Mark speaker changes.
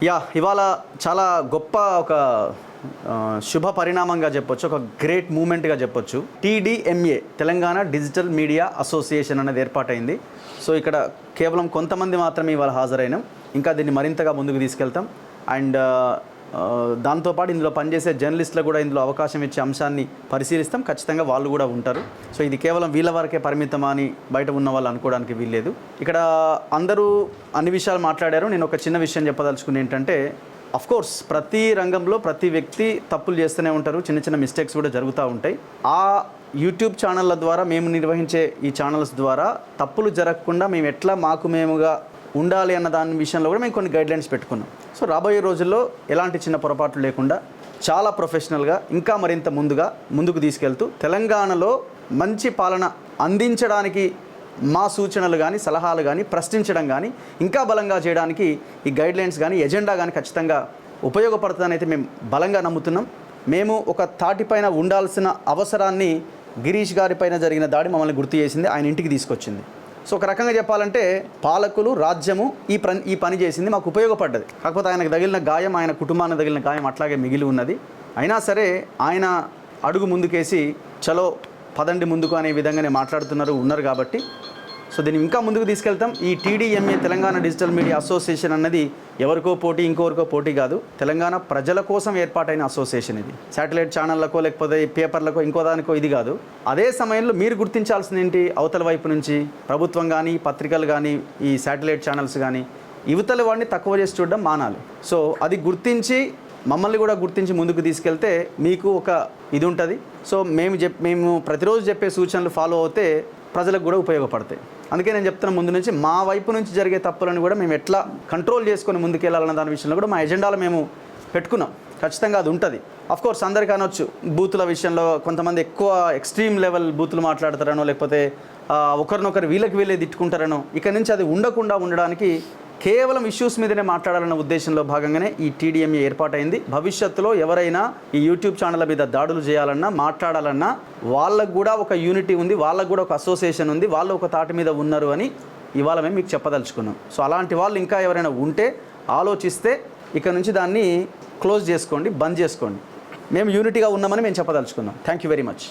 Speaker 1: ఇవాళ చాలా గొప్ప ఒక శుభ పరిణామంగా చెప్పొచ్చు, ఒక గ్రేట్ మూమెంట్గా చెప్పొచ్చు. TDMA Telangana digital media association అనేది ఏర్పాటైంది. సో ఇక్కడ కేవలం కొంతమంది మాత్రమే ఇవాళ హాజరైనాం. ఇంకా దీన్ని మరింతగా ముందుకు తీసుకెళ్తాం. అండ్ దాంతోపాటు ఇందులో పనిచేసే జర్నలిస్టులకు కూడా ఇందులో అవకాశం ఇచ్చే అంశాన్ని పరిశీలిస్తాం. ఖచ్చితంగా వాళ్ళు కూడా ఉంటారు. సో ఇది కేవలం వీళ్ళ వరకే పరిమితం అని బయట ఉన్న వాళ్ళు అనుకోవడానికి వీల్లేదు. ఇక్కడ అందరూ అన్ని విషయాలు మాట్లాడారు. నేను ఒక చిన్న విషయం చెప్పదలుచుకుని ఏంటంటే, అఫ్కోర్స్ ప్రతి రంగంలో ప్రతి వ్యక్తి తప్పులు చేస్తూనే ఉంటారు, చిన్న చిన్న మిస్టేక్స్ కూడా జరుగుతూ ఉంటాయి. ఆ యూట్యూబ్ ఛానళ్ళ ద్వారా మేము నిర్వహించే ఈ ఛానల్స్ ద్వారా తప్పులు జరగకుండా మేము ఎట్లా మేముగా ఉండాలి అన్న దాని విషయంలో కూడా మేము కొన్ని గైడ్లైన్స్ పెట్టుకున్నాం. సో రాబోయే రోజుల్లో ఎలాంటి చిన్న పొరపాట్లు లేకుండా చాలా ప్రొఫెషనల్గా ఇంకా మరింత ముందుకు తీసుకెళ్తూ తెలంగాణలో మంచి పాలన అందించడానికి మా సూచనలు కానీ సలహాలు కానీ ప్రశ్నించడం కానీ ఇంకా బలంగా చేయడానికి ఈ గైడ్లైన్స్ కానీ ఎజెండా కానీ ఖచ్చితంగా ఉపయోగపడుతుందని అయితే మేము బలంగా నమ్ముతున్నాం. మేము ఒక తాటిపైన ఉండాల్సిన అవసరాన్ని గిరీష్ గారిపైన జరిగిన దాడి మమ్మల్ని గుర్తు చేసింది, ఆయన ఇంటికి తీసుకొచ్చింది. సో ఒక రకంగా చెప్పాలంటే పాలకులు రాజ్యము ఈ పని చేసింది, మాకు ఉపయోగపడ్డది. కాకపోతే ఆయనకు తగిలిన గాయం, ఆయన కుటుంబానికి తగిలిన గాయం అట్లాగే మిగిలి ఉన్నది. అయినా సరే ఆయన అడుగు ముందుకేసి చలో పదండి ముందుకు అనే విధంగానే ఉన్నారు కాబట్టి సో దీన్ని ఇంకా ముందుకు తీసుకెళ్తాం. ఈ TDMA Telangana digital media association అన్నది ఎవరికో పోటీ ఇంకొకరికో పోటీ కాదు, తెలంగాణ ప్రజల కోసం ఏర్పాటైన అసోసియేషన్. ఇది శాటిలైట్ ఛానళ్ళకో లేకపోతే పేపర్లకో ఇంకో దానికో ఇది కాదు. అదే సమయంలో మీరు గుర్తించాల్సింది ఏంటి, అవతల వైపు నుంచి ప్రభుత్వం కానీ పత్రికలు కానీ ఈ శాటిలైట్ ఛానల్స్ కానీ యువతల వాడిని తక్కువ చేసి చూడడం మానాలి. సో అది గుర్తించి మమ్మల్ని కూడా గుర్తించి ముందుకు తీసుకెళ్తే మీకు ఒక ఇది ఉంటుంది. సో మేము ప్రతిరోజు చెప్పే సూచనలు ఫాలో అవుతే ప్రజలకు కూడా ఉపయోగపడతాయి. అందుకే నేను చెప్తున్న ముందు నుంచి మా వైపు నుంచి జరిగే తప్పులను కూడా మేము ఎట్లా కంట్రోల్ చేసుకొని ముందుకెళ్ళాలన్న దాని విషయంలో కూడా మా ఎజెండాలో మేము పెట్టుకున్నాం. ఖచ్చితంగా అది ఉంటుంది. అఫ్కోర్స్ అందరికీ అనొచ్చు, బూతుల విషయంలో కొంతమంది ఎక్కువ ఎక్స్ట్రీమ్ లెవెల్ బూతులు మాట్లాడతారనో లేకపోతే ఒకరినొకరు వీళ్ళే తిట్టుకుంటారనో, ఇక నుంచి అది ఉండకుండా ఉండడానికి కేవలం ఇష్యూస్ మీదనే మాట్లాడాలన్న ఉద్దేశంలో భాగంగానే ఈ TDMA ఏర్పాటైంది. భవిష్యత్తులో ఎవరైనా ఈ యూట్యూబ్ ఛానళ్ళ మీద దాడులు చేయాలన్నా మాట్లాడాలన్నా వాళ్ళకు కూడా ఒక యూనిటీ ఉంది, వాళ్ళకు కూడా ఒక అసోసియేషన్ ఉంది, వాళ్ళు ఒక తాటి మీద ఉన్నారు అని ఇవాళ మేము మీకు చెప్పదలుచుకున్నాం. సో అలాంటి వాళ్ళు ఇంకా ఎవరైనా ఉంటే ఆలోచిస్తే ఇక నుంచి దాన్ని క్లోజ్ చేసుకోండి, బంద్ చేసుకోండి. మేము యూనిటీగా ఉన్నామని మేము చెప్పదలుచుకున్నాం. Thank you very much.